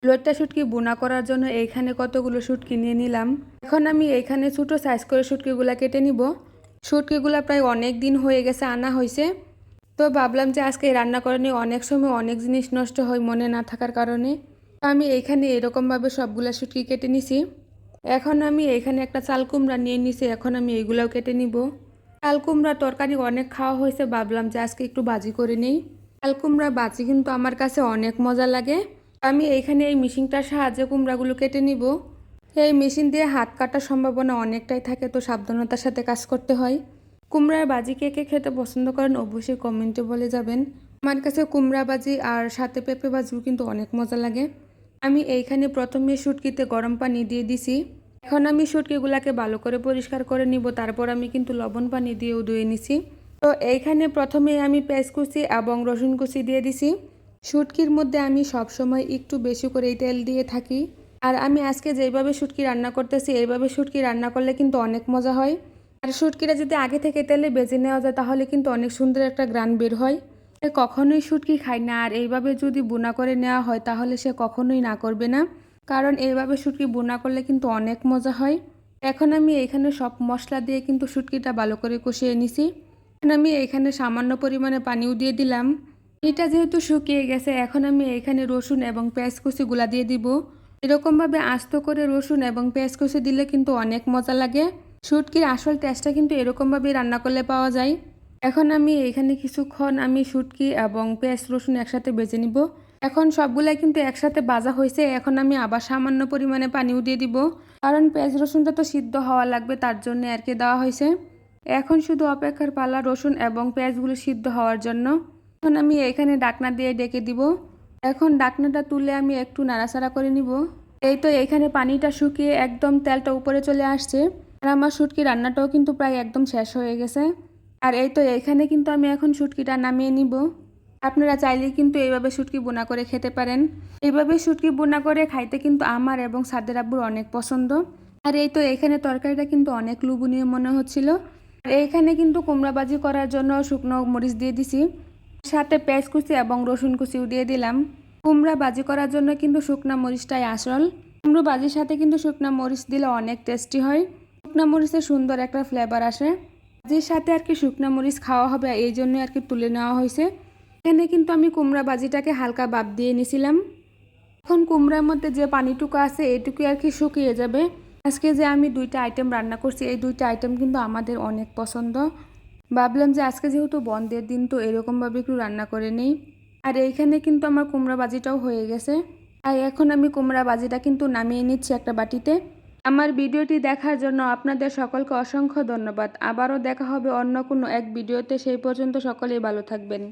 লইট্টা শুটকি বোনা করার জন্য এইখানে কতগুলো শুটকি নিয়ে নিলাম। এখন আমি এইখানে ছোটো সাইজ করে শুটকিগুলা কেটে নিব। শুটকিগুলা প্রায় অনেক দিন হয়ে গেছে আনা হয়েছে, তো ভাবলাম যে আজকে রান্না করে নিয়ে অনেক সময় অনেক জিনিস নষ্ট হয় মনে না থাকার কারণে। আমি এইখানে এরকমভাবে সবগুলা শুটকি কেটে নিছি। এখন আমি এইখানে একটা চাল কুমড়া নিয়ে নিছি, এখন আমি এইগুলাও কেটে নিব। চাল কুমড়া তরকারি অনেক খাওয়া হয়েছে, ভাবলাম যে আজকে একটু ভাজি করে নেই। চাল কুমড়া ভাজি কিন্তু আমার কাছে অনেক মজা লাগে। আমি এইখানে এই মেশিনটার সাহায্যে কুমড়াগুলো কেটে নিব। এই মেশিন দিয়ে হাত কাটার সম্ভাবনা অনেকটাই থাকে, তো সাবধানতার সাথে কাজ করতে হয়। কুমড়ার ভাজি কে কে খেতে পছন্দ করেন অবশ্যই কমেন্টে বলে যাবেন। আমার কাছে কুমড়া ভাজি আর সাথে পেঁপে ভাজিও কিন্তু অনেক মজা লাগে। আমি এইখানে প্রথমে শুটকিতে গরম পানি দিয়ে দিছি। এখন আমি শুটকিগুলাকে ভালো করে পরিষ্কার করে নিব, তারপর আমি কিন্তু লবণ পানি দিয়েও ধুয়ে নিছি। তো এইখানে প্রথমে আমি পেঁয়াজ কুচি এবং রসুন কুচি দিয়ে দিছি। শুটকির মধ্যে আমি সবসময় একটু বেশি করে তেল দিয়ে থাকি। আর আমি আজকে যেইভাবে শুটকি রান্না করতেছি এইভাবে শুটকি রান্না করলে কিন্তু অনেক মজা হয়। আর শুটকিটা যদি আগে থেকে তেলে ভেজে নেওয়া যায় তাহলে কিন্তু অনেক সুন্দর একটা গ্রান বের হয়। কখনোই শুটকি খায় না, আর এইভাবে যদি বোনা করে নেওয়া হয় তাহলে সে কখনোই না করবে না, কারণ এইভাবে শুটকি বোনা করলে কিন্তু অনেক মজা হয়। এখন আমি এইখানে সব মশলা দিয়ে কিন্তু শুটকিটা ভালো করে কষিয়ে নিছি। এখন আমি এইখানে সামান্য পরিমাণে পানিও দিয়ে দিলাম। এটা যেহেতু শুকিয়ে গেছে, এখন আমি এইখানে রসুন এবং পেঁয়াজ কুচিগুলা দিয়ে দিব। এরকমভাবে আস্ত করে রসুন এবং পেঁয়াজ কুচি দিলে কিন্তু অনেক মজা লাগে। শুটকির আসল টেস্টটা কিন্তু এরকমভাবেই রান্না করলে পাওয়া যায়। এখন আমি এইখানে কিছুক্ষণ আমি শুটকি এবং পেঁয়াজ রসুন একসাথে ভেজে নিব। এখন সবগুলাই কিন্তু একসাথে ভাজা হয়েছে, এখন আমি আবার সামান্য পরিমাণে পানিও দিয়ে দিব, কারণ পেঁয়াজ রসুনটা তো সিদ্ধ হওয়া লাগবে, তার জন্য আর কি দেওয়া হয়েছে। এখন শুধু অপেক্ষার পালা রসুন এবং পেঁয়াজগুলো সিদ্ধ হওয়ার জন্য। এখন আমি এখানে ডাকনা দিয়ে ডেকে দিব। এখন ডাকনাটা তুলে আমি একটু নাড়াচাড়া করে নিব। এই তো এখানে পানিটা শুকিয়ে একদম তেলটা উপরে চলে আসছে, আর আমার শুটকি রান্নাটাও কিন্তু প্রায় একদম শেষ হয়ে গেছে। আর এই তো এখানে কিন্তু আমি এখন শুটকিটা নামিয়ে নিব। আপনারা চাইলেই কিন্তু এইভাবে শুটকি বোনা করে খেতে পারেন। এইভাবে শুটকি বোনা করে খাইতে কিন্তু আমার এবং সাদের আব্বুর অনেক পছন্দ। আর এই তো এখানে তরকারিটা কিন্তু অনেক লোভনীয় মনে হচ্ছিল। আর এইখানে কিন্তু কুমড়া ভাজি করার জন্য শুকনো মরিচ দিয়ে দিছি, সাথে পেঁয়াজ কুচি এবং রসুন কুচিও দিয়ে দিলাম। কুমড়া ভাজি করার জন্য কিন্তু শুকনো মরিচটাই আসল। কুমড়ো ভাজির সাথে কিন্তু শুকনো মরিচ দিলে অনেক টেস্টি হয়। শুকনো মরিচের সুন্দর একটা ফ্লেভার আসে। ভাজির সাথে আর কি শুকনো মরিচ খাওয়া হবে, এই জন্য আর কি তুলে নেওয়া হয়েছে। এখানে কিন্তু আমি কুমড়া ভাজিটাকে হালকা ভাপ দিয়ে নিছিলাম। এখন কুমড়ার মধ্যে যে পানিটুকু আছে এইটুকু আর কি শুকিয়ে যাবে। আজকে যে আমি দুইটা আইটেম রান্না করছি এই দুইটা আইটেম কিন্তু আমাদের অনেক পছন্দ। ভাবলাম যে আজকে যেহেতু বন্ধের দিন, তো এরকমভাবে একটু রান্না করে নেই। আর এইখানে কিন্তু আমার কুমড়া ভাজিটাও হয়ে গেছে। আর এখন আমি কুমড়া ভাজিটা কিন্তু নামিয়ে নিচ্ছি একটা বাটিতে। আমার ভিডিওটি দেখার জন্য আপনাদের সকলকে অসংখ্য ধন্যবাদ। আবারও দেখা হবে অন্য কোনো এক ভিডিওতে, সেই পর্যন্ত সকলেই ভালো থাকবেন।